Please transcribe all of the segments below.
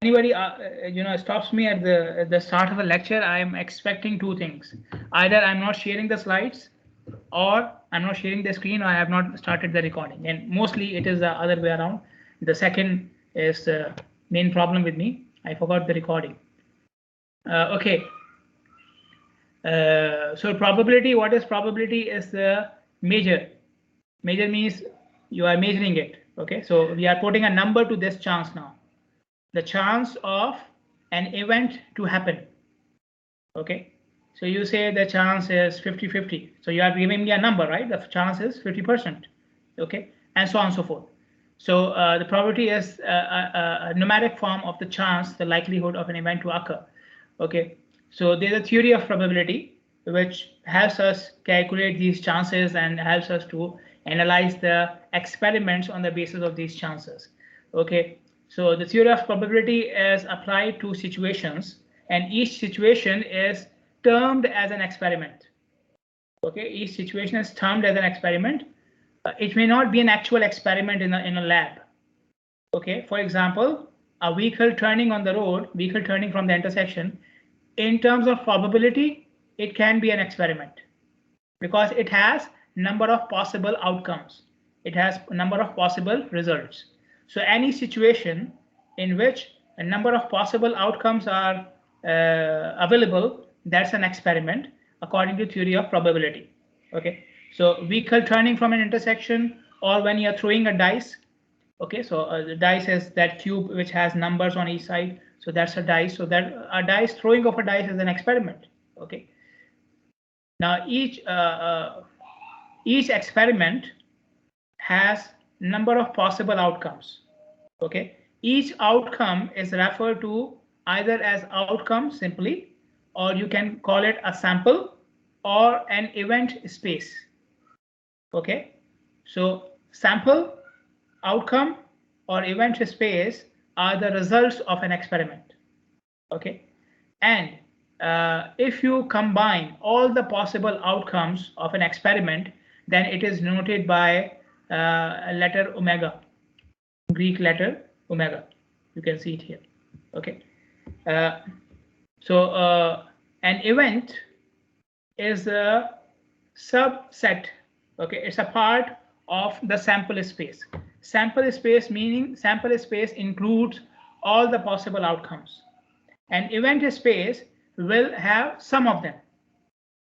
anybody stops me at the start of a lecture, I am expecting two things: either I'm not sharing the slides, or I'm not sharing the screen, or I have not started the recording. And mostly it is the other way around. The second is the main problem with me. I forgot the recording. Okay. So probability, what is probability? Is the measure. Measure means you are measuring it. Okay, so we are putting a number to this chance now. The chance of an event to happen. Okay, so you say the chance is 50-50. So you are giving me a number, right? The chance is 50%. Okay, and so on and so forth. So the probability is a numeric form of the chance, the likelihood of an event to occur. Okay, so there's a theory of probability which helps us calculate these chances and helps us to analyze the experiments on the basis of these chances. Okay, so the theory of probability is applied to situations, and each situation is termed as an experiment. Okay, each situation is termed as an experiment. It may not be an actual experiment in a lab. Okay, for example, a vehicle turning on the road, vehicle turning from the intersection, in terms of probability, it can be an experiment because it has number of possible outcomes. It has a number of possible results. So any situation in which a number of possible outcomes are available, that's an experiment according to theory of probability. Okay, so vehicle turning from an intersection, or when you're throwing a dice. Okay, so the dice is that cube which has numbers on each side, so that's a dice. So that a dice, throwing of a dice is an experiment. Okay, now each experiment has number of possible outcomes. Okay, each outcome is referred to either as outcome simply, or you can call it a sample or an event space. Okay, so sample, outcome, or event space are the results of an experiment. Okay, and if you combine all the possible outcomes of an experiment, then it is denoted by a letter omega, Greek letter omega. You can see it here. Okay, so an event is a subset. Okay, it's a part of the sample space. Sample space meaning sample space includes all the possible outcomes, and event space will have some of them.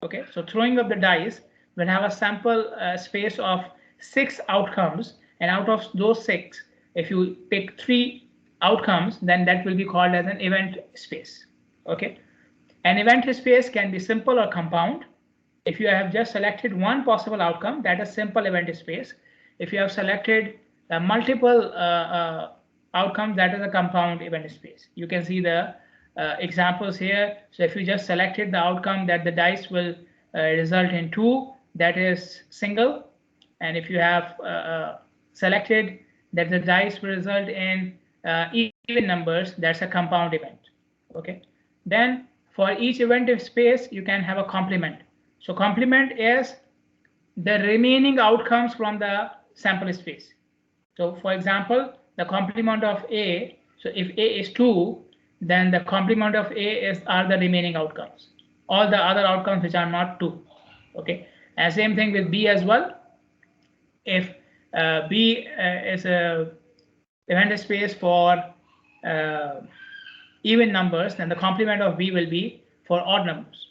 Okay, so throwing of the dice will have a sample space of 6 outcomes, and out of those 6, if you pick 3 outcomes, then that will be called as an event space. Okay, an event space can be simple or compound. If you have just selected one possible outcome, that is simple event space. If you have selected multiple outcomes, that is a compound event space. You can see the examples here. So if you just selected the outcome that the dice will result in 2, that is single. And if you have selected that the dice will result in even numbers, that's a compound event. Okay, then for each event space, you can have a complement. So complement is the remaining outcomes from the sample space. So for example, the complement of A, so if A is 2, then the complement of A are the remaining outcomes, all the other outcomes which are not 2. Okay, and same thing with B as well. If B is a event space for even numbers, then the complement of B will be for odd numbers.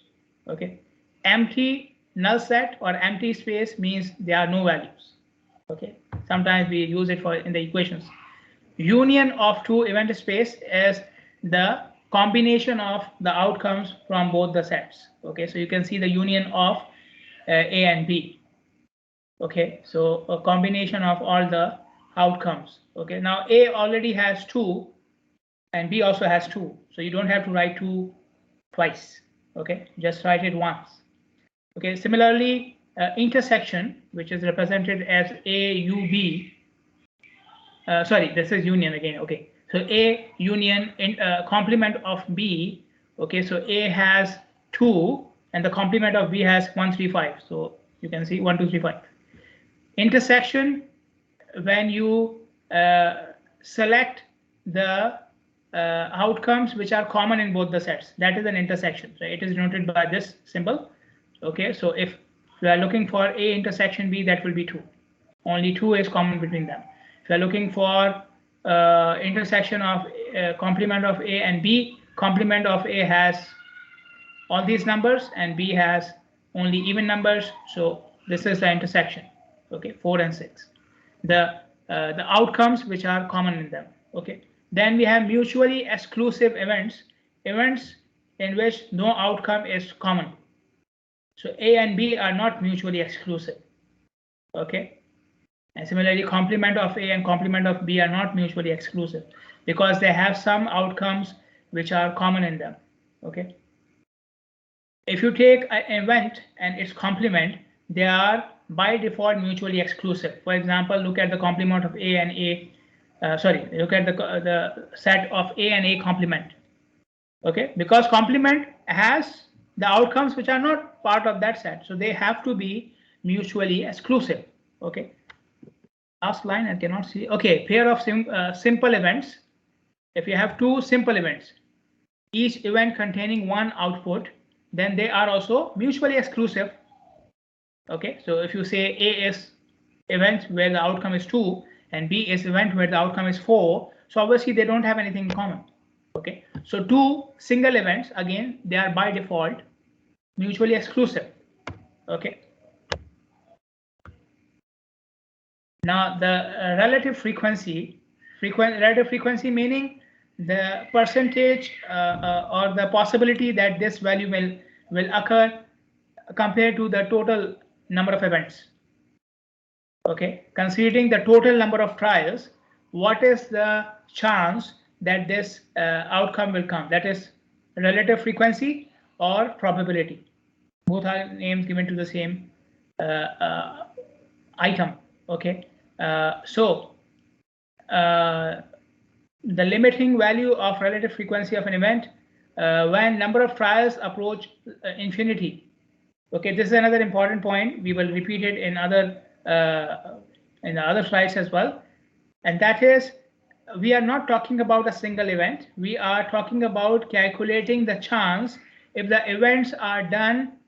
Okay, empty null set or empty space means there are no values. Okay, sometimes we use it for in the equations. Union of 2 event space is the combination of the outcomes from both the sets. Okay, so you can see the union of A and B. Okay, so a combination of all the outcomes. Okay, now A already has 2 and B also has 2, so you don't have to write 2 twice. Okay, just write it once. Okay, similarly, intersection, which is represented as AUB. Sorry, this is union again. Okay, so A union in complement of B. Okay, so A has 2 and the complement of B has 1, 3, 5. So you can see 1, 2, 3, 5. Intersection, when you select the outcomes which are common in both the sets. That is an intersection. So it is denoted by this symbol. Okay, so if you are looking for A intersection B, that will be 2. Only 2 is common between them. If you are looking for intersection of complement of A and B, complement of A has all these numbers and B has only even numbers. So this is the intersection. Okay, 4 and 6. The outcomes which are common in them. Okay. Then we have mutually exclusive events, events in which no outcome is common. So A and B are not mutually exclusive. Okay. And similarly, complement of A and complement of B are not mutually exclusive because they have some outcomes which are common in them. Okay. If you take an event and its complement, they are by default mutually exclusive. For example, look at the complement of A and A. Look at the set of A and A complement. Okay, because complement has the outcomes which are not part of that set, so they have to be mutually exclusive. Okay, last line I cannot see. Okay, pair of simple events. If you have 2 simple events, each event containing one output, then they are also mutually exclusive. Okay, so if you say A is event where the outcome is 2 and B is event where the outcome is 4, so obviously they don't have anything in common. Okay, so 2 single events, again, they are by default mutually exclusive. Okay, now the relative frequency meaning the percentage or the possibility that this value will occur compared to the total number of events. Okay, considering the total number of trials, what is the chance that this outcome will come? That is relative frequency or probability. Both are names given to the same item. Okay, the limiting value of relative frequency of an event when number of trials approach infinity. Okay, this is another important point. We will repeat it in the other slides as well. And that is, we are not talking about a single event. We are talking about calculating the chance if the events are done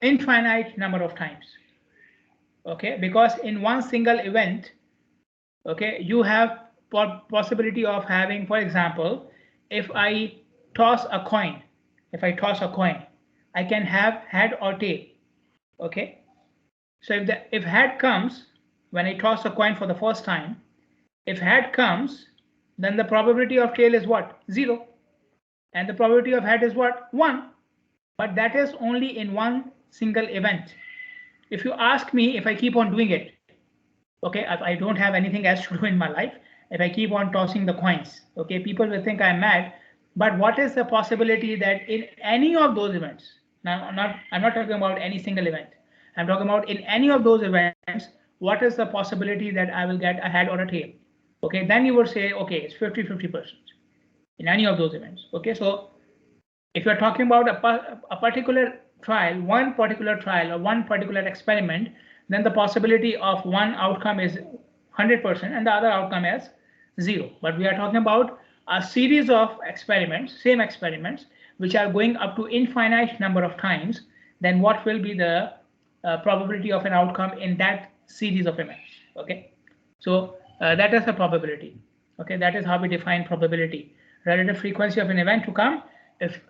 infinite number of times. Okay, because in one single event, okay, you have possibility of having, for example, if I toss a coin, I can have head or tail. Okay, so if head comes when I toss a coin for the first time, if head comes, then the probability of tail is what? 0, and the probability of head is what? 1. But that is only in one single event. If you ask me, if I keep on doing it, okay, if I don't have anything else to do in my life, if I keep on tossing the coins, okay, people will think I'm mad. But what is the possibility that in any of those events, now I'm not talking about any single event, I'm talking about in any of those events, what is the possibility that I will get a head or a tail? Okay, then you would say, okay, it's 50-50% in any of those events. Okay, so if you're talking about a particular trial, one particular trial or one particular experiment, then the possibility of one outcome is 100% and the other outcome is 0. But we are talking about a series of experiments, same experiments, which are going up to infinite number of times. Then what will be the probability of an outcome in that series of events? Okay, so that is a probability. Okay, that is how we define probability. Relative frequency of an event to come if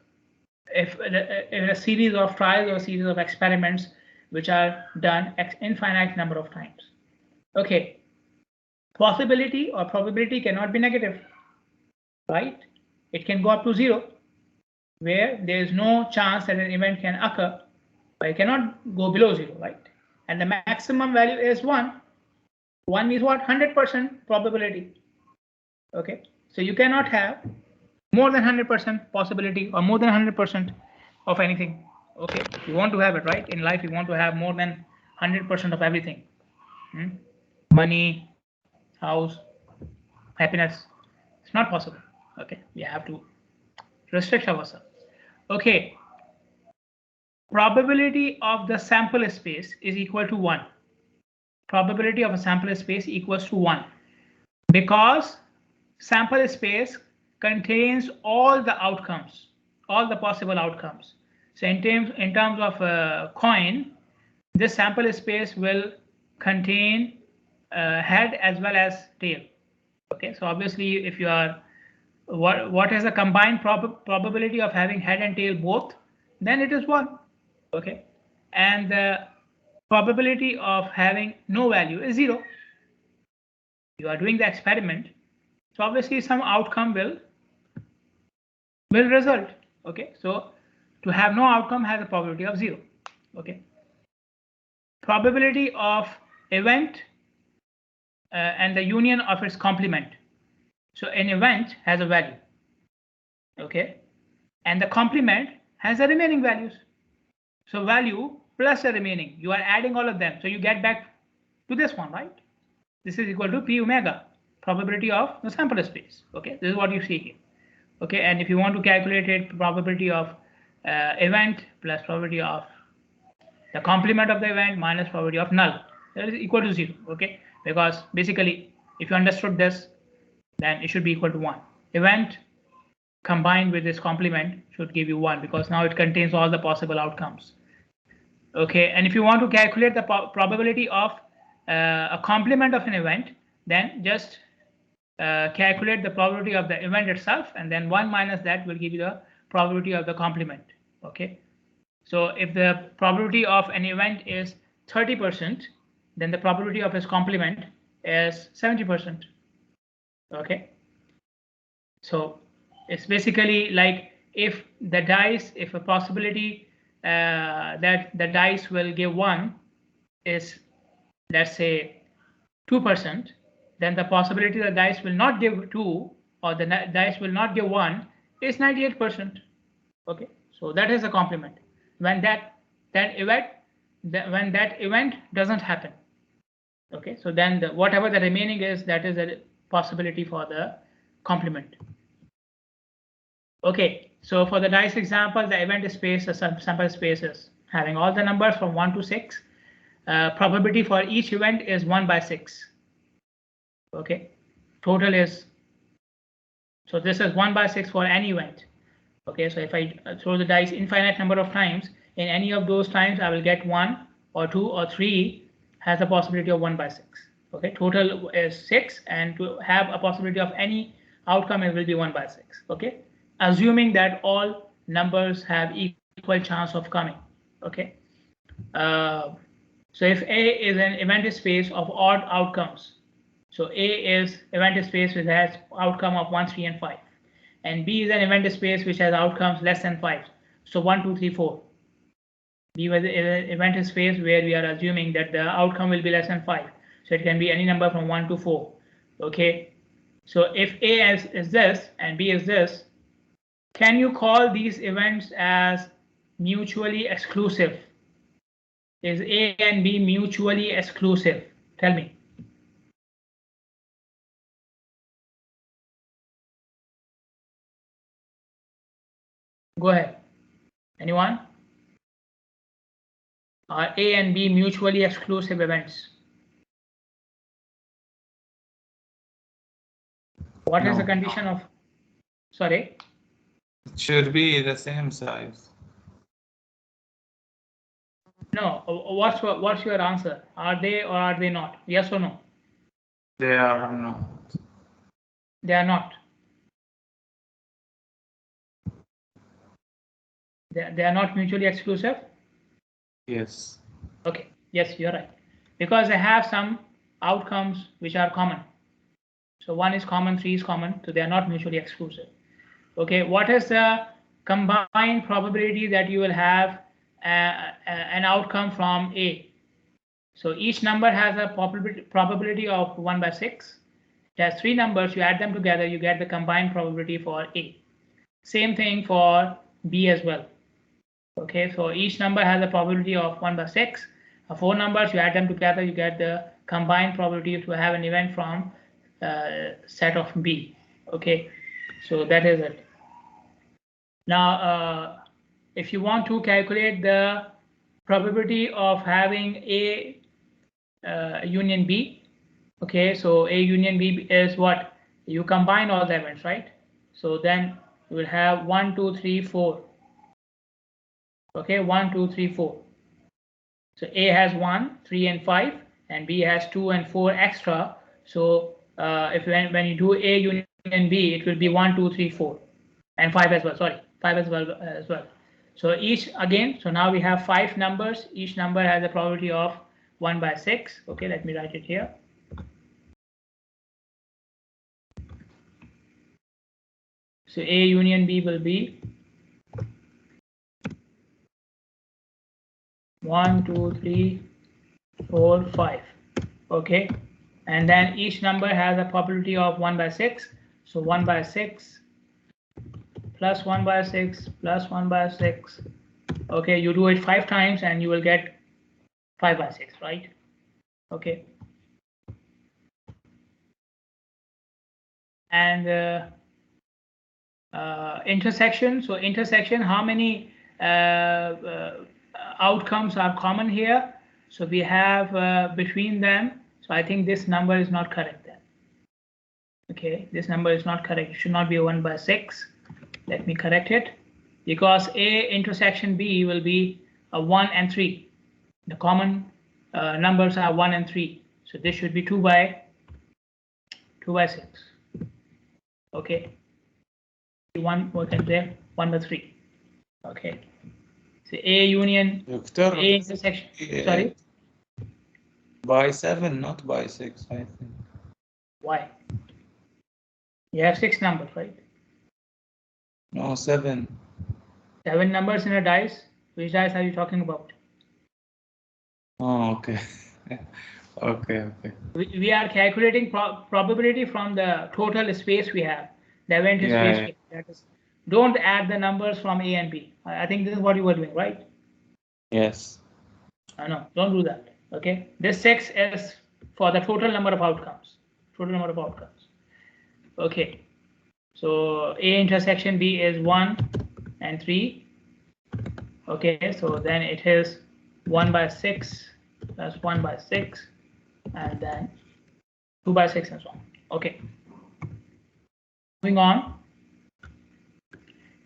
in a series of trials or a series of experiments which are done infinite number of times. Okay, possibility or probability cannot be negative, right? It can go up to 0, where there is no chance that an event can occur, but it cannot go below 0, right? And the maximum value is 1. 1 means what? 100% probability. Okay, so you cannot have more than 100% possibility or more than 100% of anything. Okay, you want to have it, right? In life, you want to have more than 100% of everything. Money, house, happiness. It's not possible. Okay, we have to restrict ourselves. Okay, probability of the sample space is equal to 1. Probability of a sample space equals to 1 because sample space contains all the outcomes, all the possible outcomes. So in terms of coin, this sample space will contain head as well as tail. Okay, so obviously if you are what is the combined probability of having head and tail both, then it is 1. Okay, and the probability of having no value is 0. You are doing the experiment, so obviously some outcome will result. Okay, so to have no outcome has a probability of 0. Okay, probability of event and the union of its complement. So an event has a value, okay, and the complement has the remaining values. So value plus the remaining, you are adding all of them, so you get back to this one, right? This is equal to p omega, probability of the sample space. Okay, this is what you see here. Okay, and if you want to calculate it, probability of event plus probability of the complement of the event minus probability of null, that is equal to 0. Okay, because basically if you understood this, then it should be equal to 1. Event combined with this complement should give you 1, because now it contains all the possible outcomes. Okay, and if you want to calculate the probability of a complement of an event, then just calculate the probability of the event itself, and then 1 minus that will give you the probability of the complement. Okay, so if the probability of an event is 30%, then the probability of its complement is 70%. Okay, so it's basically like if a possibility that the dice will give 1 is, let's say, 2%, then the possibility the dice will not give 2 or the dice will not give 1 is 98%. Okay, so that is a complement. When that event doesn't happen. Okay, so then whatever the remaining is, that is a possibility for the complement. Okay, so for the dice example, the event space, the sample spaces having all the numbers from 1 to 6. Probability for each event is 1 by 6. Okay, total is, so this is 1 by 6 for any event. Okay, so if I throw the dice infinite number of times, in any of those times I will get 1 or 2 or 3 has a possibility of 1 by 6. Okay, total is 6, and to have a possibility of any outcome, it will be 1 by 6. Okay, assuming that all numbers have equal chance of coming. Okay, so if A is an event space of odd outcomes, so A is event space which has outcome of 1, 3, and 5, and B is an event space which has outcomes less than 5. So 1, 2, 3, 4. B was an event space where we are assuming that the outcome will be less than 5. So it can be any number from 1 to 4. Okay, so if A is this and B is this, can you call these events as mutually exclusive? Is A and B mutually exclusive? Tell me. Go ahead. Anyone? Are A and B mutually exclusive events? What is the condition of? Sorry? It should be the same size. No. What's your answer? Are they or are they not? Yes or no? They are not. They are not. They are not mutually exclusive? Yes. Okay. Yes, you're right. Because they have some outcomes which are common. So 1 is common, 3 is common, so they are not mutually exclusive. Okay, what is the combined probability that you will have an outcome from A? So each number has a probability of 1 by 6. It has 3 numbers, you add them together, you get the combined probability for A. Same thing for B as well. Okay, so each number has a probability of 1 by 6. 4 numbers, you add them together, you get the combined probability to have an event from set of B. Okay, so that is it. Now, if you want to calculate the probability of having A union B, okay, so A union B is what? You combine all the events, right? So then you will have 1, 2, 3, 4. Okay, 1, 2, 3, 4. So A has 1, 3, and 5, and B has 2 and 4 extra. So if when you do A union B, it will be 1, 2, 3, 4, and 5 as well. Sorry, 5 as well. So each again. So now we have 5 numbers. Each number has a probability of 1 by 6. Okay, let me write it here. So A union B will be 1, 2, 3, 4, 5. Okay, and then each number has a probability of 1 by 6. So 1 by 6 plus 1 by 6 plus 1 by 6. Okay, you do it 5 times and you will get 5 by 6, right? Okay. And intersection. So intersection, how many outcomes are common here? So we have between them. So I think this number is not correct then. Okay, this number is not correct. It should not be a 1 by 6. Let me correct it, because A intersection B will be a 1 and 3. The common numbers are 1 and 3. So this should be 2 by 6. Okay. 1 was there, 1 by 3. Okay. So A union Doctor, A intersection. Sorry. By 7, not by 6, I think. Why? You have 6 numbers, right? No, 7. 7 numbers in a dice. Which dice are you talking about? Oh, okay. Okay. We are calculating probability from the total space we have. The event space. That is, don't add the numbers from A and B. I think this is what you were doing, right? Yes. No, don't do that. Okay. This 6 is for the total number of outcomes. Okay. So A intersection B is 1 and 3. Okay. So then it is 1 by 6 plus 1 by 6, and then 2 by 6 and so on. Okay. Moving on.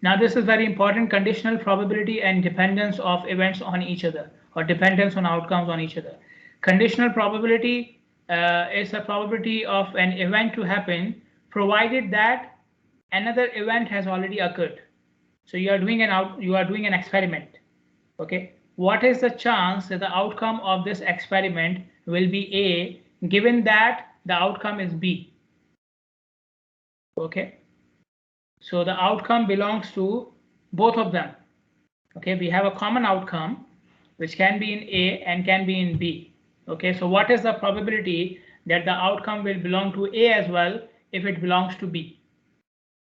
Now this is very important: conditional probability and dependence of events on each other, or dependence on outcomes on each other. Conditional probability is a probability of an event to happen provided that another event has already occurred. So you are doing an experiment. Okay. What is the chance that the outcome of this experiment will be A, given that the outcome is B? Okay. So the outcome belongs to both of them. Okay, we have a common outcome which can be in A and can be in B. Okay, so what is the probability that the outcome will belong to A as well if it belongs to B?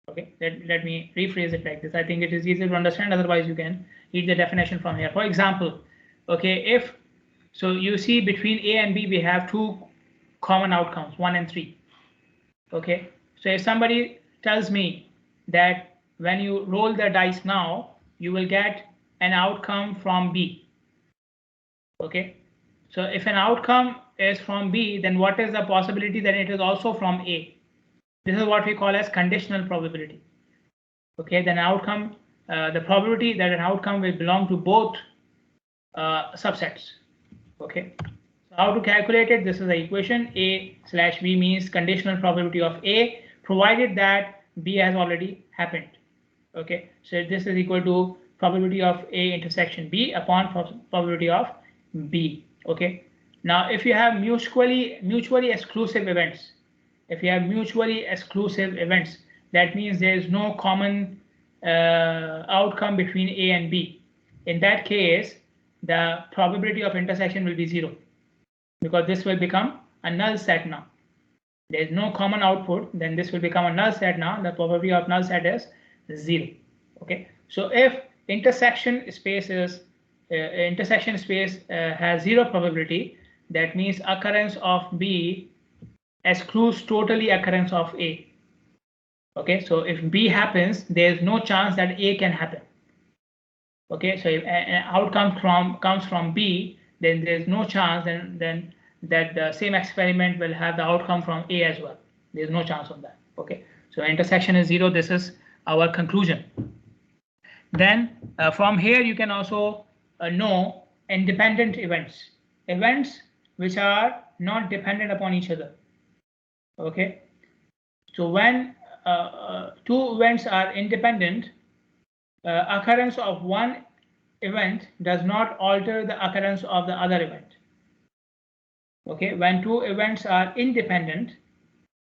Okay, let me rephrase it like this. I think it is easier to understand. Otherwise, you can read the definition from here. For example, okay, so you see between A and B we have 2 common outcomes, 1 and 3. Okay, so if somebody tells me that when you roll the dice now, you will get an outcome from B. Okay, so if an outcome is from B, then what is the possibility that it is also from A? This is what we call as conditional probability. Okay, then outcome, the probability that an outcome will belong to both subsets. Okay, so how to calculate it? This is the equation. A/B means conditional probability of A provided that B has already happened. Okay, so this is equal to probability of A intersection B upon probability of B. Okay, now if you have mutually exclusive events, that means there is no common outcome between A and B. In that case, the probability of intersection will be 0, because this will become a null set now. There is no common output, then this will become a null set now. The probability of null set is 0. Okay, so if intersection space has 0 probability, that means occurrence of B excludes totally occurrence of A. Okay, so if B happens, there is no chance that A can happen. Okay, so if an outcome comes from B, then there is no chance then that the same experiment will have the outcome from A as well. There is no chance on that. Okay, So intersection is 0. This is our conclusion. Then from here you can also know independent events, events which are not dependent upon each other. Okay, so when two events are independent, occurrence of one event does not alter the occurrence of the other event. Okay, when two events are independent,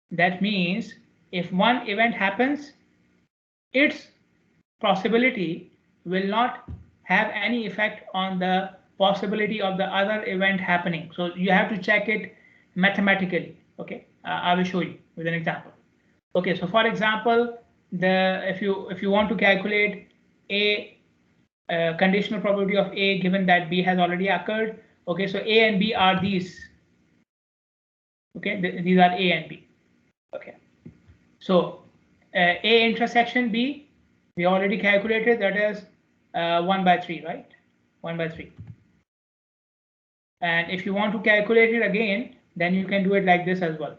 that means if one event happens, its possibility will not have any effect on the possibility of the other event happening. So you have to check it mathematically. Okay, I will show you with an example. Okay, so for example, if you want to calculate a conditional probability of A given that B has already occurred. Okay, so A and B are these. Okay, these are A and B. Okay, so A intersection B, we already calculated, that is 1/3, right? 1/3. And if you want to calculate it again, then you can do it like this as well.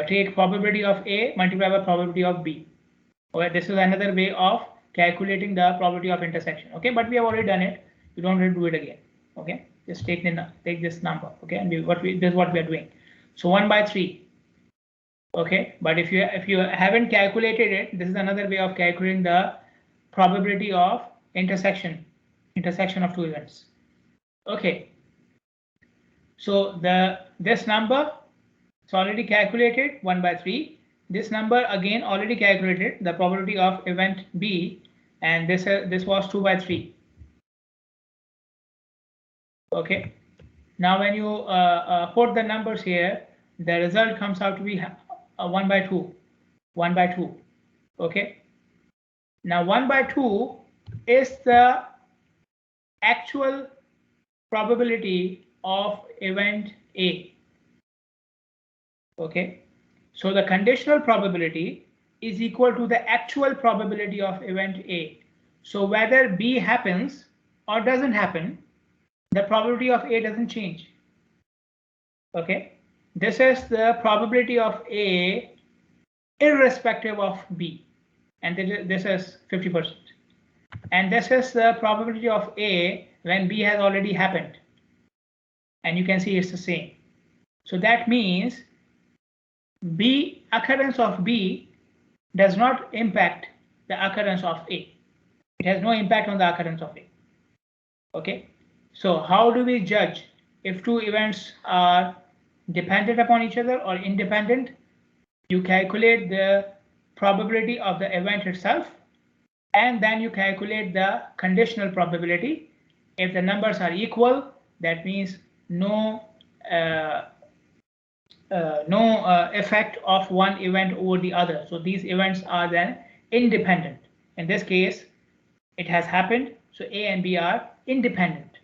Take probability of A multiplied by probability of B. Okay, this is another way of calculating the probability of intersection. Okay, but we have already done it. You don't have to do it again. Okay, just take this number. Okay, and this is what we are doing. So 1/3. Okay, but if you haven't calculated it, this is another way of calculating the probability of intersection of two events. Okay, so this number is already calculated, 1/3. This number again already calculated, the probability of event B, and this was 2/3. Okay, now when you put the numbers here, the result comes out to be 1/2. 1/2. Okay, now 1/2 is the actual probability of event A. Okay, so the conditional probability is equal to the actual probability of event A. So whether B happens or doesn't happen, the probability of A doesn't change. Okay, this is the probability of A irrespective of B, and this is 50%. And this is the probability of A when B has already happened. And you can see it's the same. So that means occurrence of B does not impact the occurrence of A. It has no impact on the occurrence of A. Okay, so how do we judge if two events are dependent upon each other or independent? You calculate the probability of the event itself, and then you calculate the conditional probability. If the numbers are equal, that means no effect of one event over the other. So these events are then independent. In this case, it has happened, so A and B are independent.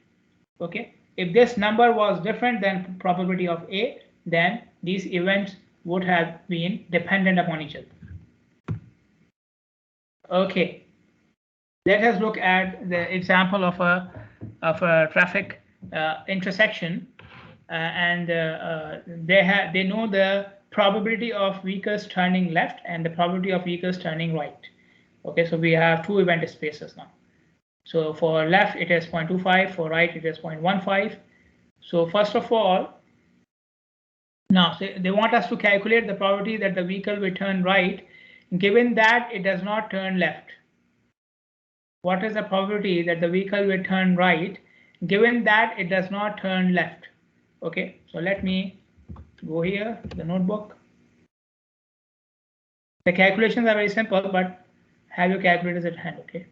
Okay, if this number was different than probability of A, then these events would have been dependent upon each other. Okay, let us look at the example of a traffic intersection, and they know the probability of vehicles turning left and the probability of vehicles turning right. Okay, so we have two event spaces now. So for left it is 0.25, for right it is 0.15. So first of all, now they want us to calculate the probability that the vehicle will turn right given that it does not turn left. What is the probability that the vehicle will turn right given that it does not turn left? Okay, so let me go here to the notebook. The calculations are very simple, but have your calculators at hand. Okay.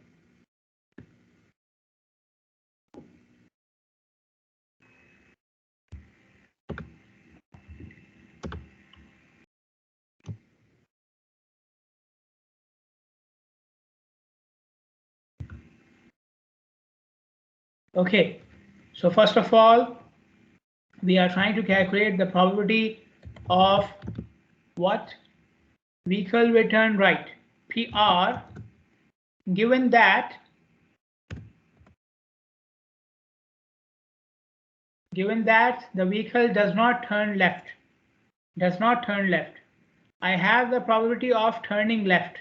Okay, so first of all, we are trying to calculate the probability of what? Vehicle will turn right, PR, given that the vehicle does not turn left. I have the probability of turning left.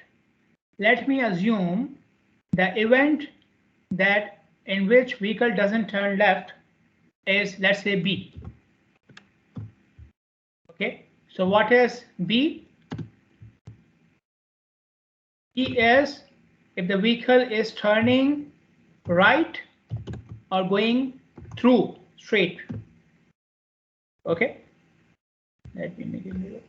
Let me assume the event that in which vehicle doesn't turn left is, let's say, B. Okay, so what is B? B is if the vehicle is turning right or going through straight. Okay, let me make it bigger.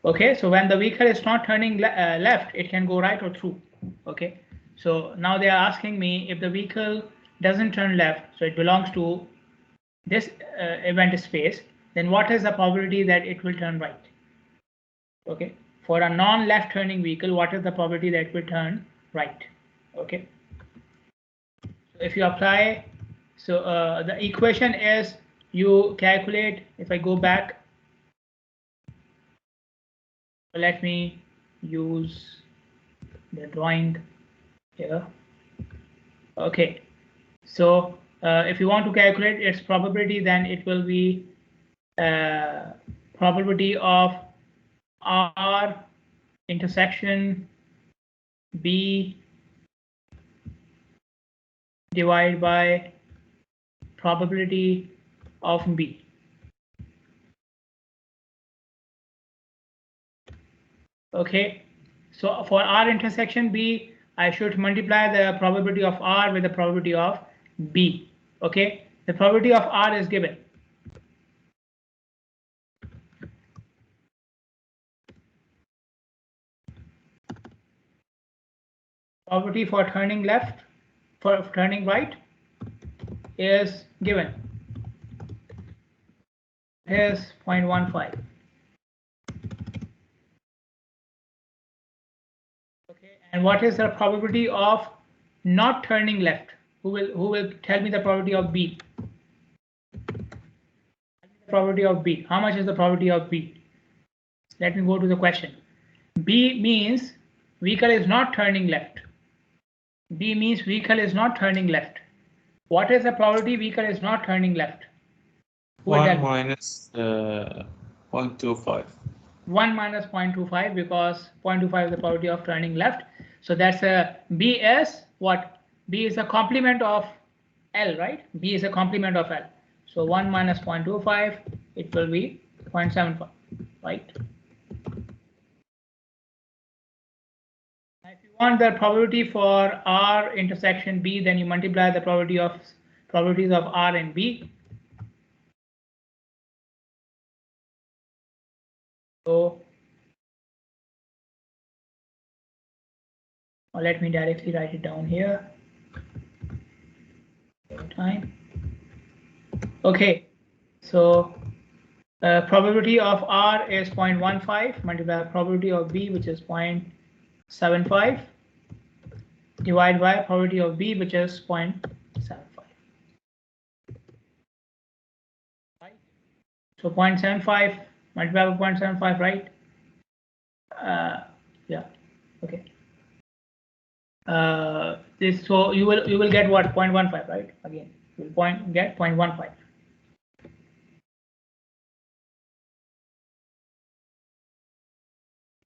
Okay, so when the vehicle is not turning left, it can go right or through. Okay, so now they are asking me if the vehicle doesn't turn left, so it belongs to this event space, then what is the probability that it will turn right? Okay, for a non-left turning vehicle, what is the probability that it will turn right? Okay, so if you apply, so the equation is, you calculate, if I go back, let me use the drawing here. Okay, so if you want to calculate its probability, then it will be probability of R intersection B divided by probability of B. Okay, so for R intersection B, I should multiply the probability of R with the probability of B. Okay, the probability of R is given. Probability for turning left, for turning right is given. Here's 0.15. Okay, and what is the probability of not turning left? Who will tell me the probability of B? Probability of B. How much is the probability of B? Let me go to the question. B means vehicle is not turning left. B means vehicle is not turning left. What is the probability vehicle is not turning left? 1 minus 0.25. 1 minus 0.25, because 0.25 is the probability of turning left. So that's a B is what? B is a complement of L, right? B is a complement of L. So 1 minus 0.25, it will be 0.75, right? If you want the probability for R intersection B, then you multiply the probabilities of R and B. So let me directly write it down here. Time. Okay, so probability of R is 0.15, multiply the probability of B, which is 0.75, divided by probability of B, which is 0.75. Right? So 0.75 multiplied by 0.75, right? Yeah. Okay. This, so you will get what? 0.15, right? Again, you will get 0.15.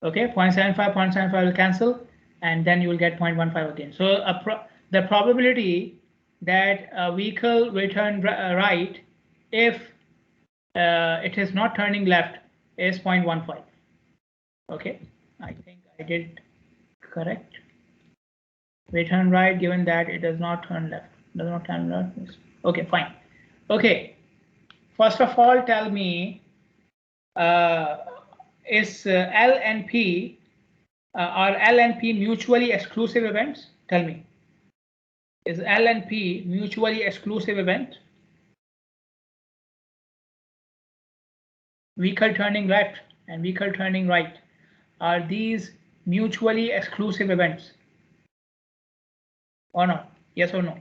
Okay, 0.75, 0.75 will cancel, and then you will get 0.15 again. So the probability that a vehicle will turn right if it is not turning left is 0.15. Okay, I think I did correct. We turn right given that it does not turn left. Does not turn left. Okay, fine. Okay, first of all, tell me, is L and P, are L and P mutually exclusive events? Tell me. Is L and P mutually exclusive event? Vehicle turning left and vehicle turning right, are these mutually exclusive events or not? Yes or no?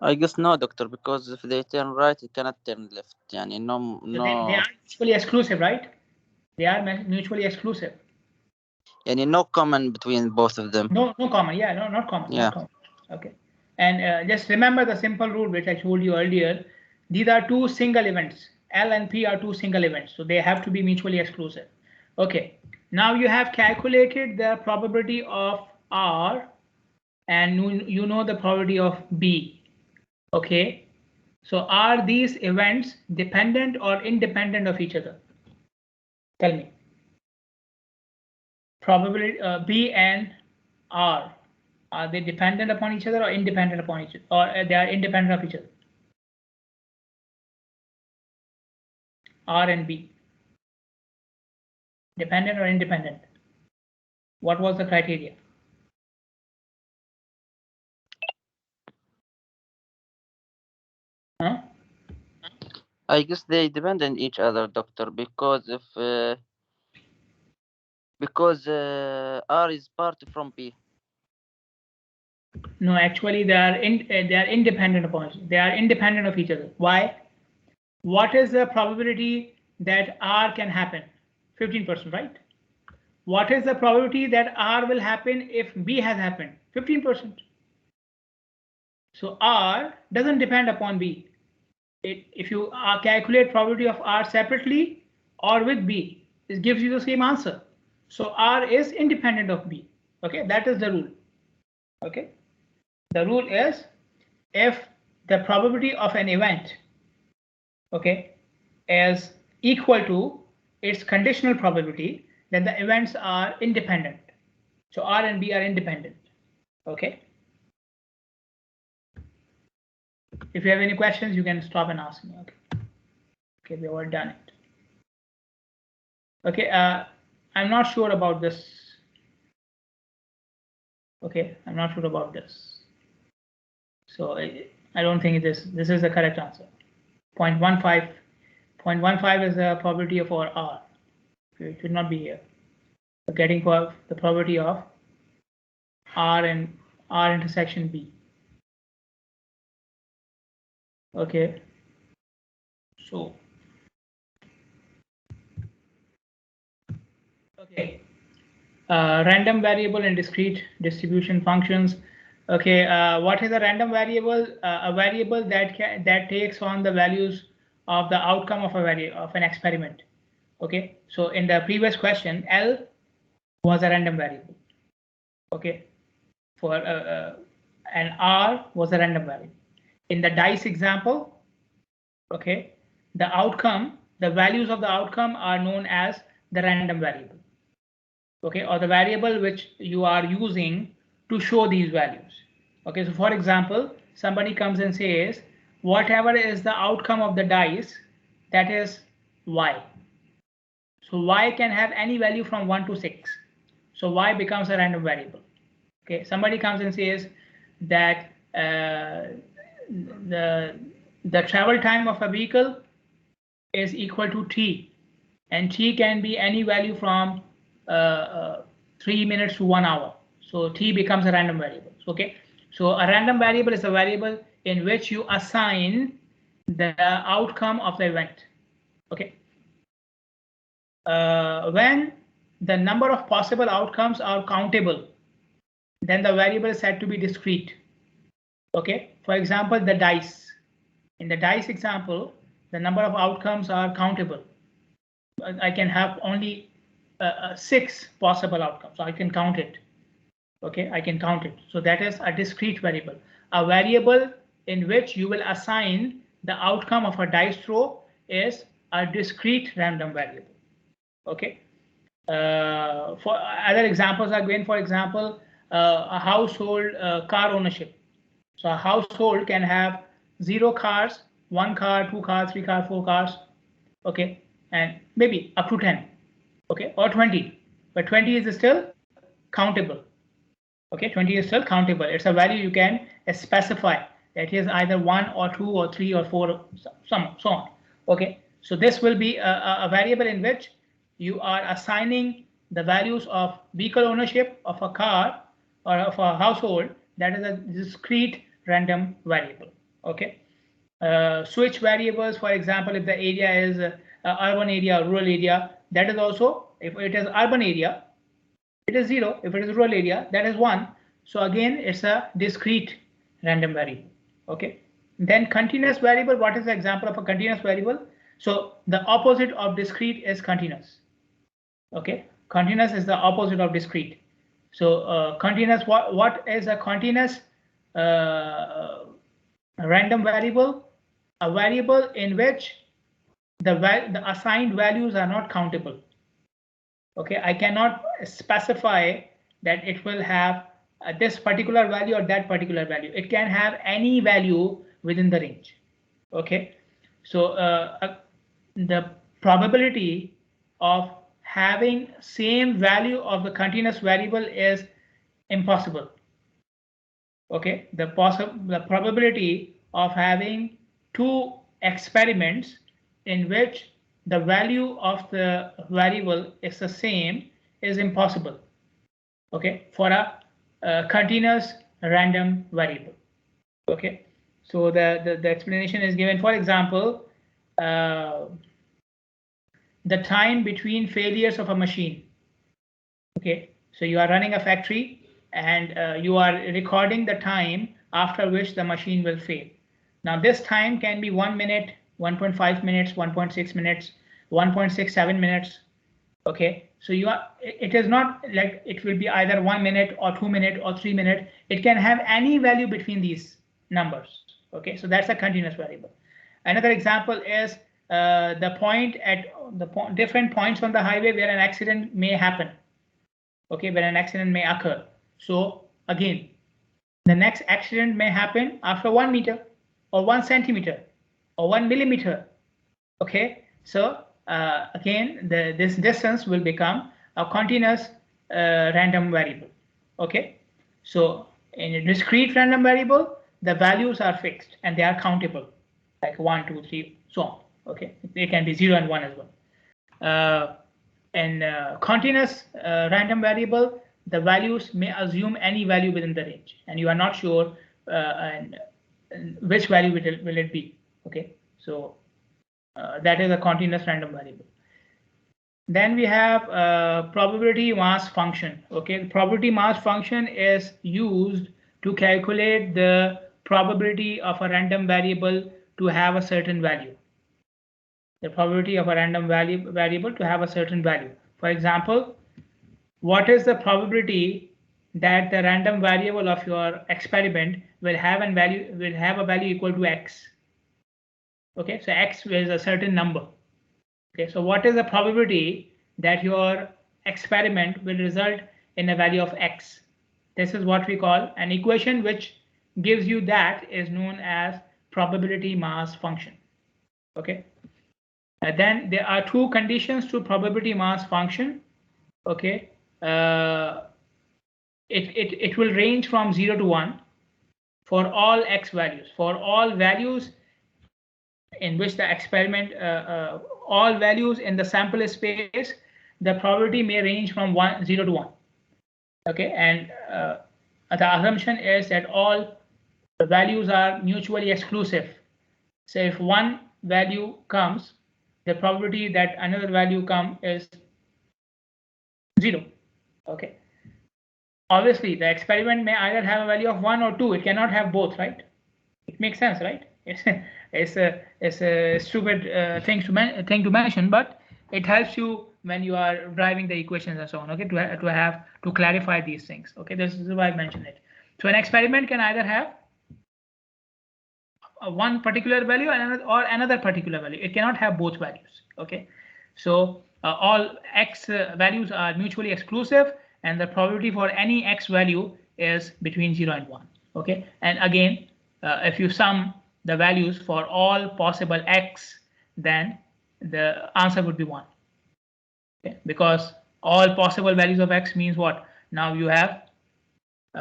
I guess no, doctor, because if they turn right, it cannot turn left. Yani no. They are mutually exclusive, right? They are mutually exclusive. Yani no common between both of them. No common. Yeah, not common. Yeah. Not common. Okay. And just remember the simple rule which I told you earlier, these are two single events. L and P are two single events, so they have to be mutually exclusive. Okay, now you have calculated the probability of R and you know the probability of B. Okay, so are these events dependent or independent of each other? Tell me. Probability B and R, are they dependent upon each other or independent upon each other, or they are independent of each other? R and B, dependent or independent? What was the criteria? Huh? I guess they depend on each other, doctor, because if R is part from B. No, actually they are independent upon each other. They are independent of each other. Why? What is the probability that R can happen? 15%, right? What is the probability that R will happen if B has happened? 15%. So R doesn't depend upon B. If you calculate probability of R separately or with B, it gives you the same answer. So R is independent of B. Okay, that is the rule. Okay, the rule is if the probability of an event, okay, is equal to its conditional probability, then the events are independent. So R and B are independent. Okay. If you have any questions, you can stop and ask me. Okay. Okay, we have all done it. Okay, I'm not sure about this. Okay, I'm not sure about this. So I don't think this is the correct answer. 0.15. 0.15 is the probability of our R. It should not be here. We're getting for the probability of R and R intersection B. Okay. So okay. Random variable and discrete distribution functions. Okay, what is a random variable? A variable that takes on the values of the outcome of an experiment. Okay, so in the previous question, L was a random variable. Okay, for and R was a random variable. In the dice example, okay, the values of the outcome are known as the random variable. Okay, or the variable which you are using to show these values. Okay, so for example, somebody comes and says whatever is the outcome of the dice, that is y. So y can have any value from 1 to 6. So y becomes a random variable. Okay, somebody comes and says that the travel time of a vehicle is equal to t, and t can be any value from 3 minutes to 1 hour. So t becomes a random variable. Okay, so a random variable is a variable in which you assign the outcome of the event. Okay, when the number of possible outcomes are countable, then the variable is said to be discrete. Okay, for example, the dice. In the dice example, the number of outcomes are countable. I can have only 6 possible outcomes, so I can count it. Okay, I can count it. So that is a discrete variable, a variable in which you will assign the outcome of a dice throw is a discrete random variable. Okay, for other examples are given. For example, a household car ownership. So a household can have 0 cars, 1 car, 2 cars, 3 cars, 4 cars. Okay, and maybe up to 10. Okay, or 20, but 20 is still countable. Okay, 20 is still countable. It's a value you can specify that is either 1 or 2 or 3 or 4, so on. Okay, so this will be a variable in which you are assigning the values of vehicle ownership of a car or of a household. That is a discrete random variable. Okay, switch variables, for example, if the area is urban area or rural area, that is also, if it is urban area, it is 0. If it is rural area, that is 1. So again, it's a discrete random variable. Okay, Then continuous variable, what is the example of a continuous variable? So the opposite of discrete is continuous. Okay, continuous is the opposite of discrete. So continuous, what is a continuous random variable? A variable in which the assigned values are not countable. Okay, I cannot specify that it will have this particular value or that particular value. It can have any value within the range. Okay, so the probability of having same value of the continuous variable is impossible. Okay, the probability of having two experiments in which the value of the variable is the same is impossible. Okay, for a continuous random variable. Okay, so the explanation is given. For example, the time between failures of a machine. Okay, so you are running a factory and you are recording the time after which the machine will fail. Now this time can be 1 minute, 1.5 minutes, 1.6 minutes, 1.67 minutes. Okay, so it is not like it will be either 1 minute or 2 minutes or 3 minutes. It can have any value between these numbers. Okay, so that's a continuous variable. Another example is the point at different points on the highway where an accident may happen. Okay, where an accident may occur. So again, the next accident may happen after 1 meter or 1 centimeter or 1 millimeter. Okay, so again, this distance will become a continuous random variable. Okay, so in a discrete random variable, the values are fixed and they are countable, like 1, 2, 3, so on. Okay, they can be 0 and 1 as well. And continuous random variable, the values may assume any value within the range, and you are not sure and which value will it be. Okay, so that is a continuous random variable. Then we have probability mass function. Okay, the probability mass function is used to calculate the probability of a random variable to have a certain value. The probability of a random variable to have a certain value. For example, what is the probability that the random variable of your experiment will have a value equal to x? Okay, so x is a certain number. Okay, so what is the probability that your experiment will result in a value of x? This is what we call an equation which gives you that is known as probability mass function. Okay. Then there are two conditions to probability mass function. Okay, it will range from 0 to 1 for all x values. For all values in which the experiment, all values in the sample space, the probability may range from 0 to 1. Okay, and the assumption is that all the values are mutually exclusive. So if one value comes, the probability that another value comes is 0. Okay. Obviously, the experiment may either have a value of 1 or 2. It cannot have both, right? It makes sense, right? It's a stupid thing to mention, but it helps you when you are driving the equations and so on. Okay, to clarify these things. Okay, this is why I mentioned it. So an experiment can either have one particular value and another particular value. It cannot have both values. Okay, so all x values are mutually exclusive, and the probability for any x value is between 0 and 1. Okay, and again, if you sum the values for all possible x, then the answer would be 1. Okay, because all possible values of x means what? Now you have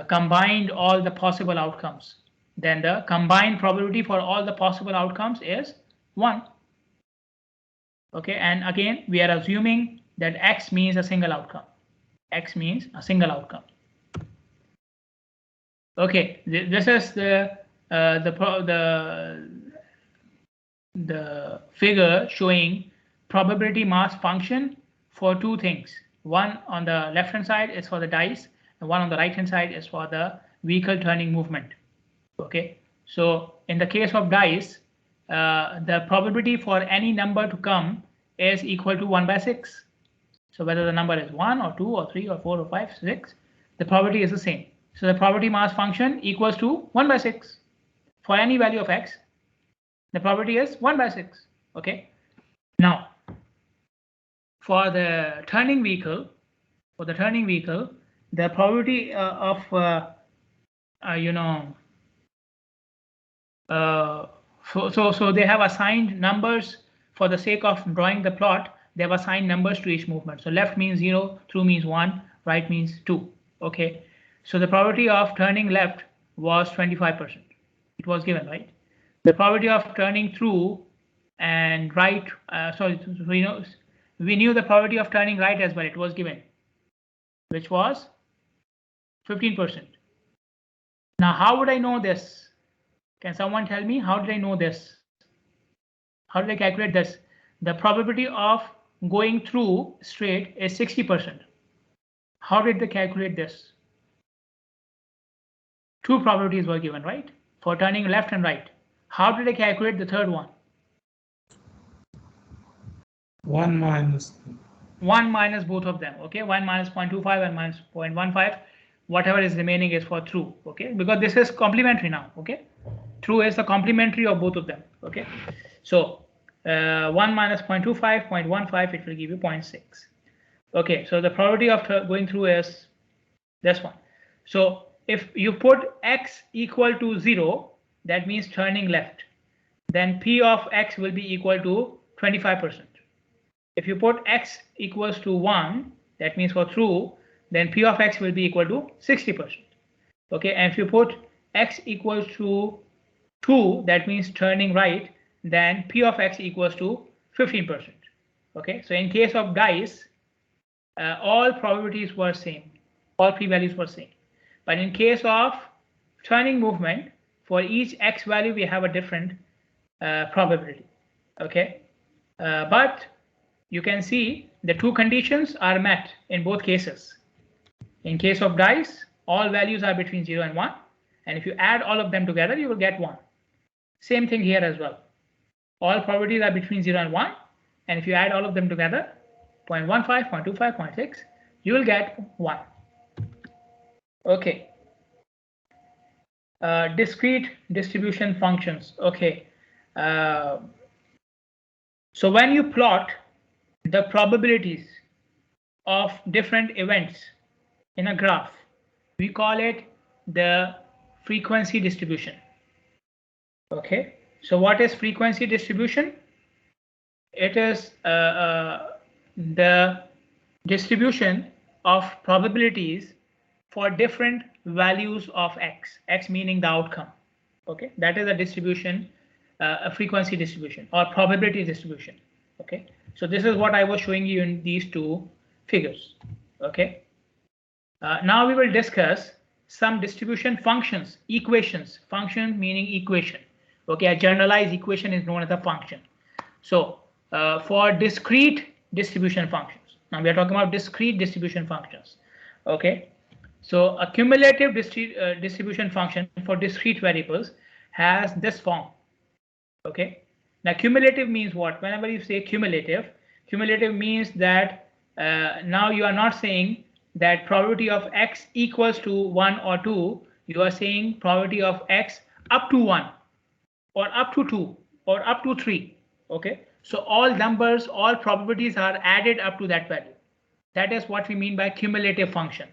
combined all the possible outcomes. Then the combined probability for all the possible outcomes is 1. Okay, and again, we are assuming that x means a single outcome. X means a single outcome. Okay, this is the figure showing probability mass function for two things. One on the left hand side is for the dice, and one on the right hand side is for the vehicle turning movement. Okay, so in the case of dice, the probability for any number to come is equal to 1 by 6. So whether the number is 1 or 2 or 3 or 4 or 5, 6, the probability is the same. So the probability mass function equals to 1 by 6. For any value of x, the probability is 1 by 6. Okay. Now, for the turning vehicle, the probability so they have assigned numbers for the sake of drawing the plot. They have assigned numbers to each movement. So left means 0, through means 1, right means 2. Okay. So the probability of turning left was 25%. It was given, right? The probability of turning through and right, we knew the probability of turning right as well. It was given, which was 15%. Now, how would I know this? Can someone tell me how did I know this? How did I calculate this? The probability of going through straight is 60%. How did they calculate this? Two probabilities were given, right? For turning left and right. How did I calculate the third one? 1 minus. 1 minus both of them. Okay, 1 minus 0.25 and minus 0.15. Whatever is remaining is for through. Okay, because this is complementary now. Okay, through is the complementary of both of them. Okay, so 1 minus 0.25, 0.15, it will give you 0.6. Okay, so the probability of going through is this one. So if you put x equal to 0, that means turning left, then P of x will be equal to 25%. If you put x equals to 1, that means for through, then P of x will be equal to 60%. Okay, and if you put x equals to 2, that means turning right, then P of x equals to 15%. Okay, so in case of dice, all probabilities were same, all p-values were same. But in case of turning movement, for each x value we have a different probability. Okay, but you can see the two conditions are met in both cases. In case of dice, all values are between 0 and 1, and if you add all of them together, you will get 1. Same thing here as well. All probabilities are between 0 and 1, and if you add all of them together, 0.15, 0.25, 0.6, you will get 1. Okay. Discrete distribution functions. Okay. So when you plot the probabilities of different events in a graph, we call it the frequency distribution. Okay. So what is frequency distribution? It is the distribution of probabilities for different values of x, x meaning the outcome. Okay, that is a distribution, a frequency distribution or probability distribution. Okay, so this is what I was showing you in these two figures. Okay, now we will discuss some distribution functions, equations. Function meaning equation. Okay, a generalized equation is known as a function. So for discrete distribution functions, now we are talking about discrete distribution functions. Okay, so a cumulative distribution function for discrete variables has this form. Okay, now cumulative means what? Whenever you say cumulative means that now you are not saying that probability of x equals to 1 or 2. You are saying probability of x up to 1 or up to 2 or up to 3. Okay, so all numbers, all probabilities are added up to that value. That is what we mean by cumulative function.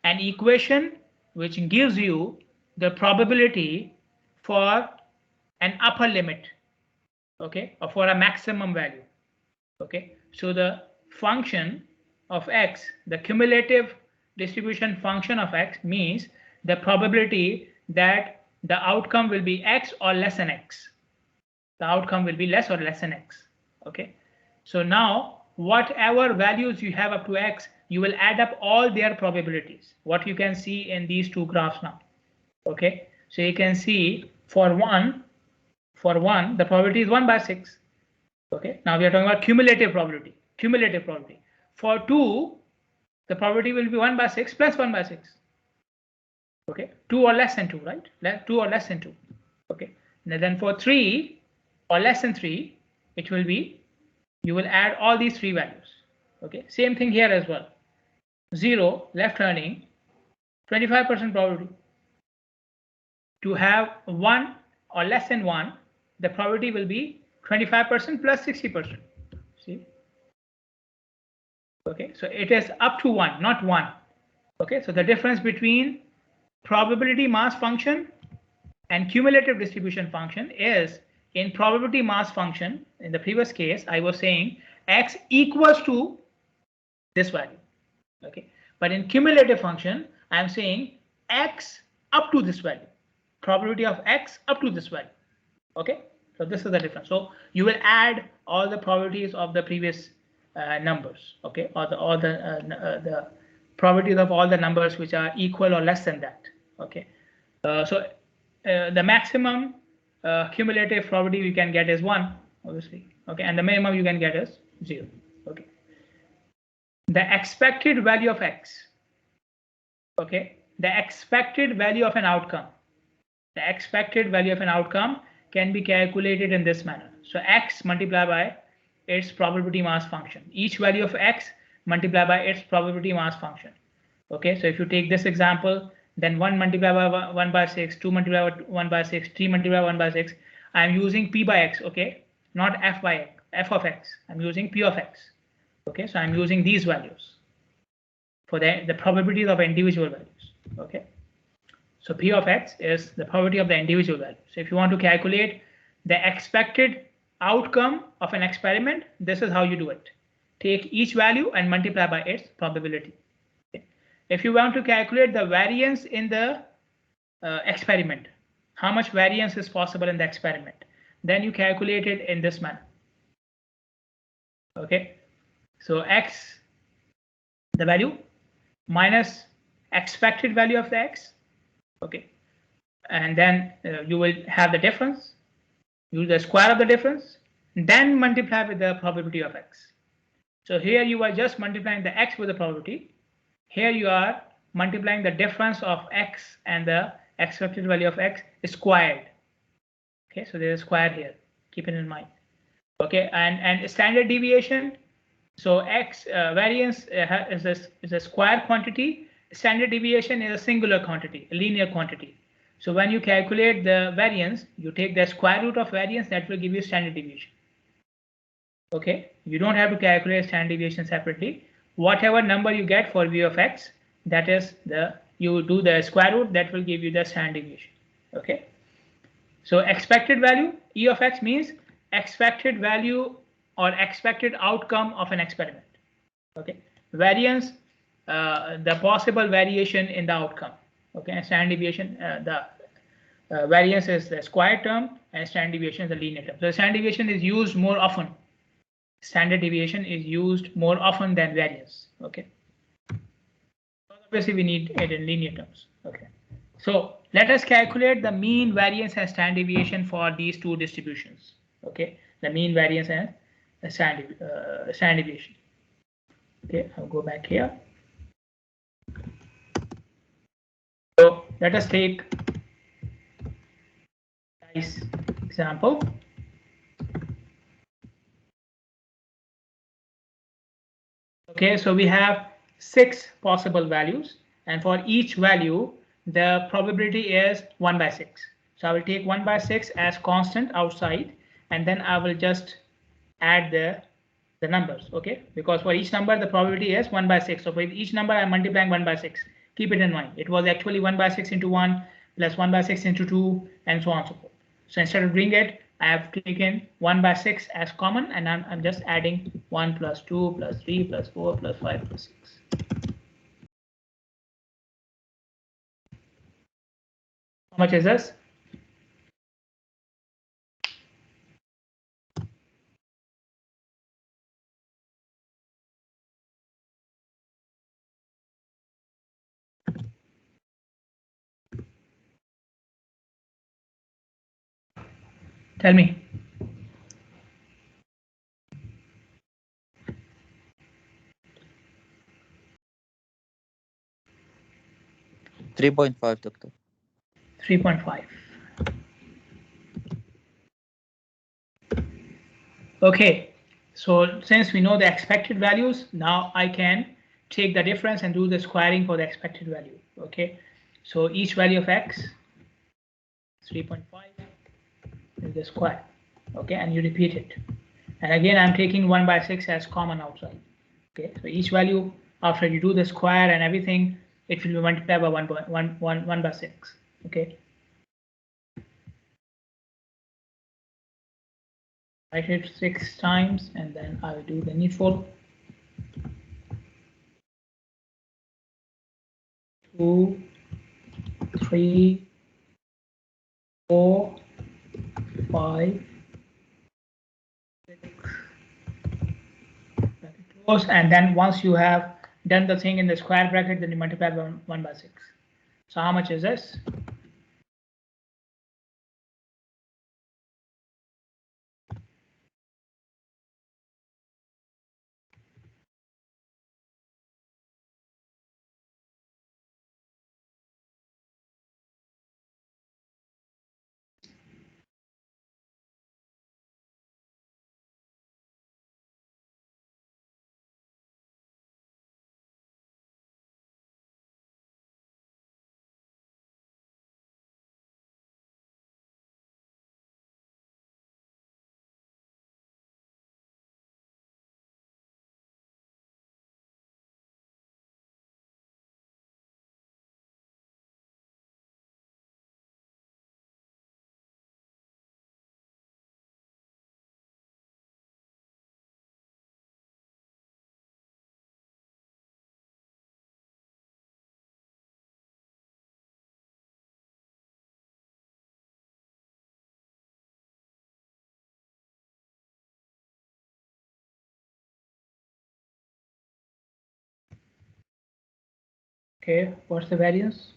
An equation which gives you the probability for an upper limit, okay, or for a maximum value. Okay, so the function of x, the cumulative distribution function of x, means the probability that the outcome will be x or less than x. The outcome will be less or less than x. Okay, so now whatever values you have up to x, you will add up all their probabilities, what you can see in these two graphs now. Okay, so you can see for one the probability is 1 by 6. Okay, now we are talking about cumulative probability. For 2, the probability will be 1 by 6 plus 1 by 6. Okay, 2 or less than 2, right? 2 or less than 2. Okay, And then for 3 or less than 3, it will be, you will add all these 3 values. Okay, same thing here as well. 0, left turning, 25% probability. To have 1 or less than 1, the probability will be 25% plus 60%. See? Okay, so it is up to 1, not 1. Okay, so the difference between probability mass function and cumulative distribution function is, in probability mass function, in the previous case, I was saying x equals to this value. Okay, but in cumulative function, I am saying x up to this value, probability of x up to this value. Okay, so this is the difference. So you will add all the probabilities of the previous numbers. Okay, or the probabilities of all the numbers which are equal or less than that. Okay, so the maximum cumulative probability you can get is 1, obviously. Okay, and the minimum you can get is 0. Okay, the expected value of x. Okay, the expected value of an outcome. The expected value of an outcome can be calculated in this manner. So x multiplied by its probability mass function. Each value of x multiplied by its probability mass function. Okay, so if you take this example, then 1 multiplied by 1 by 6, 2 multiplied by 1 by 6, 3 multiplied by 1 by 6. I am using p by x, okay, not f by x, f of x. I'm using p of x. Okay, so I'm using these values for the probabilities of individual values. Okay, so p of x is the probability of the individual value. So if you want to calculate the expected outcome of an experiment, this is how you do it. Take each value and multiply by its probability. Okay. If you want to calculate the variance in the experiment, how much variance is possible in the experiment, then you calculate it in this manner. Okay, so x, the value, minus expected value of the x. Okay, and then you will have the difference, use the square of the difference, then multiply with the probability of x. So here you are just multiplying the x with the probability. Here you are multiplying the difference of x and the expected value of x squared. Okay, so there is a square here. Keep it in mind. Okay, and standard deviation. So x variance is a square quantity. Standard deviation is a singular quantity, a linear quantity. So when you calculate the variance, you take the square root of variance, that will give you standard deviation. Okay, you don't have to calculate standard deviation separately. Whatever number you get for v of x, that is you do the square root, that will give you the standard deviation. Okay, so expected value, e of x, means expected value or expected outcome of an experiment. Okay, variance, the possible variation in the outcome. Okay, and standard deviation, the variance is the square term and standard deviation is the linear term. So standard deviation is used more often. Standard deviation is used more often than variance. Okay, obviously we need it in linear terms. Okay, so let us calculate the mean, variance and standard deviation for these two distributions. Okay, the mean, variance and the standard deviation. Okay, I'll go back here. So let us take this example. Okay, so we have 6 possible values, and for each value the probability is 1 by 6. So I will take 1 by 6 as constant outside, and then I will just add the numbers. Okay, because for each number the probability is 1 by 6. So for each number I'm multiplying 1 by 6. Keep it in mind, it was actually 1 by 6 into 1 plus 1 by 6 into 2 and so on and so forth. So instead of doing it, I have taken 1 by 6 as common, and I'm just adding 1 plus 2 plus 3 plus 4 plus 5 plus 6. How much is this? Tell me. 3.5, Doctor. 3.5. Okay, so since we know the expected values, now I can take the difference and do the squaring for the expected value. Okay, so each value of x, 3.5, is the square. Okay, and you repeat it. And again, I'm taking 1 by 6 as common outside. Okay, so each value, after you do the square and everything, it will be multiplied by 1 by 6. Okay. Write it 6 times and then I will do the needful. 2, 3, 4, 5, 6. Close, and then once you have done the thing in the square bracket, then you multiply by 1 by 6. So how much is this? Okay, what's the variance?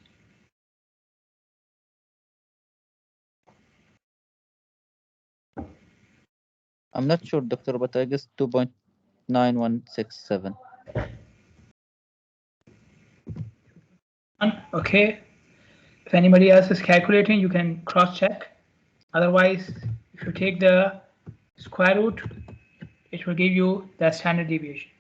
I'm not sure, doctor, but I guess 2.9167. Okay, if anybody else is calculating, you can cross check. Otherwise, if you take the square root, it will give you the standard deviation.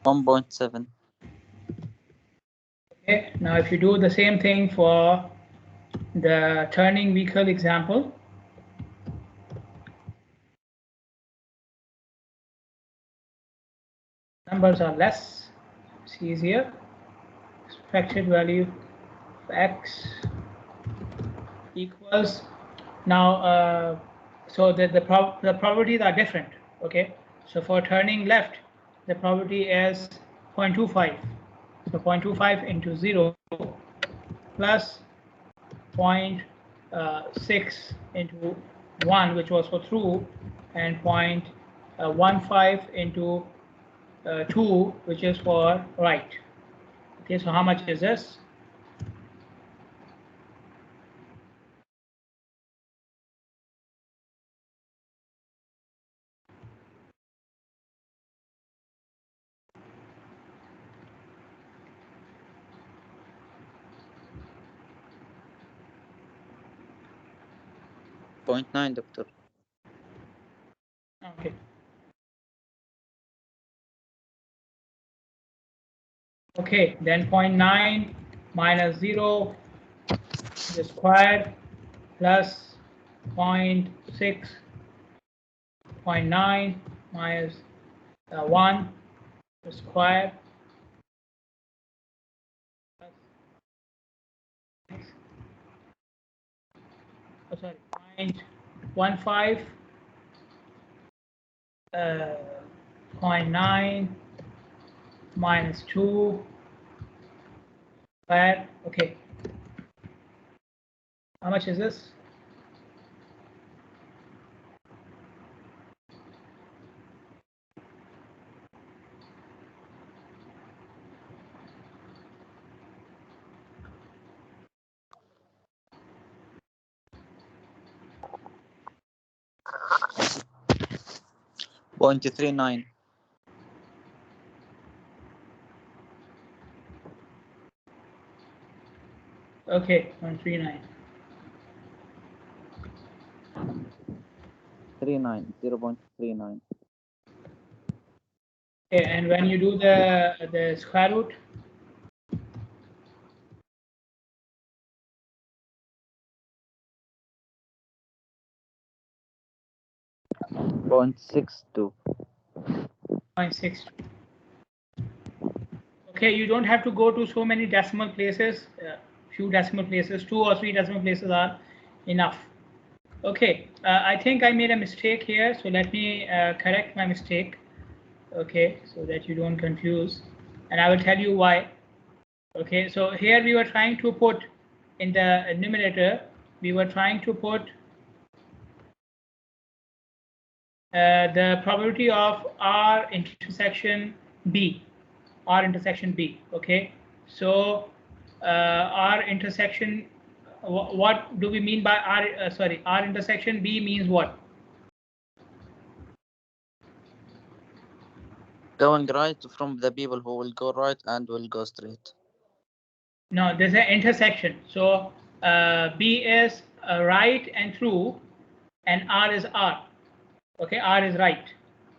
.7. Okay, now if you do the same thing for the turning vehicle example, numbers are less, it's easier. Expected value of x equals, now so the probabilities are different. Okay, so for turning left, the probability is 0.25, so 0.25 into 0 plus 0.6 into 1, which was for through, and 0.15 into 2, which is for right. Okay, so how much is this? .9, doctor. Okay. Okay, then 0.9 minus 0 the squared plus 0.6, 0.9 minus 1 the square plus, oh, sorry, 0.15 0.9 minus 2 squared. Okay, how much is this? 0.39. Okay, 139. 0.39. Okay, and when you do the square root, 0.62. 0.6. Okay, you don't have to go to so many decimal places. Few decimal places, 2 or 3 decimal places are enough. Okay, I think I made a mistake here, so let me correct my mistake. Okay, so that you don't confuse, and I will tell you why. Okay, so here we were trying to put in the numerator, we were trying to put the probability of R intersection B, R intersection B. Okay, so R intersection, what do we mean by R? Sorry, R intersection B means what? Going right from the people who will go right and will go straight. No, there's an intersection. So B is right and true, and R is R. Okay, R is right.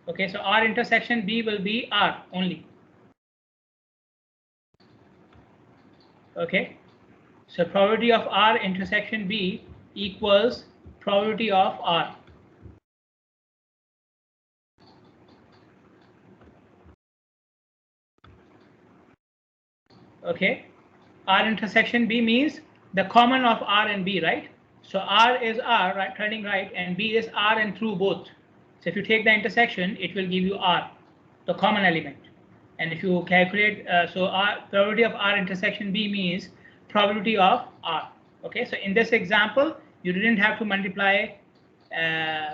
Okay, so R intersection B will be R only. Okay, so probability of R intersection B equals probability of R. Okay, R intersection B means the common of R and B, right? So R is R, right, turning right, and B is R and through both. So if you take the intersection, it will give you R, the common element. And if you calculate, so R, probability of R intersection B means probability of R. Okay, so in this example, you didn't have to multiply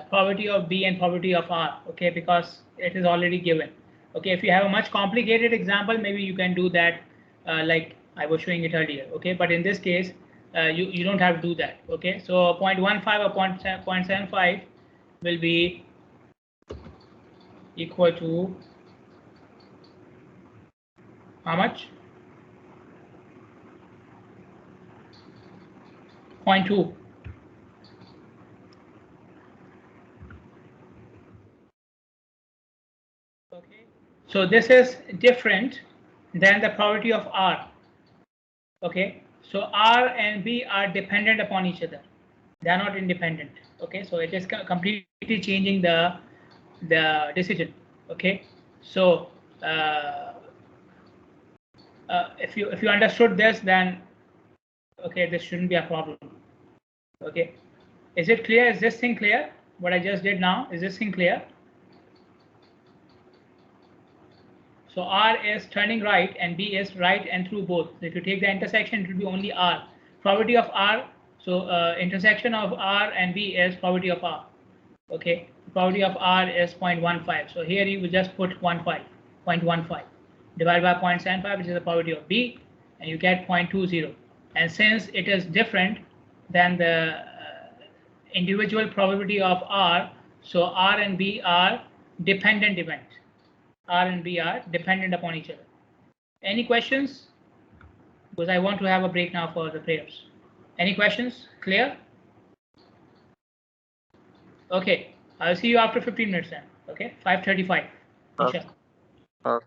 probability of B and probability of R, okay, because it is already given. Okay, if you have a much complicated example, maybe you can do that like I was showing it earlier. Okay, but in this case, you don't have to do that. Okay, so 0.15 or 0.75 will be equal to how much? 0.2. Okay, so this is different than the probability of R. Okay, so R and B are dependent upon each other. They are not independent. Okay, so it is completely changing the decision. Okay, so if you understood this, then okay, this shouldn't be a problem. Okay, is it clear? Is this thing clear? What I just did now, is this thing clear? So R is turning right and B is right and through both. So if you take the intersection, it will be only R. Probability of R, so intersection of R and B is probability of R. Okay, probability of R is 0.15. So here you will just put 0.15 divided by 0.75, which is the probability of B, and you get 0.20. And since it is different than the individual probability of R, so R and B are dependent events. R and B are dependent upon each other. Any questions? Because I want to have a break now for the prayers. Any questions? Clear? Okay, I'll see you after 15 minutes then. Okay, 5:35. Inshallah.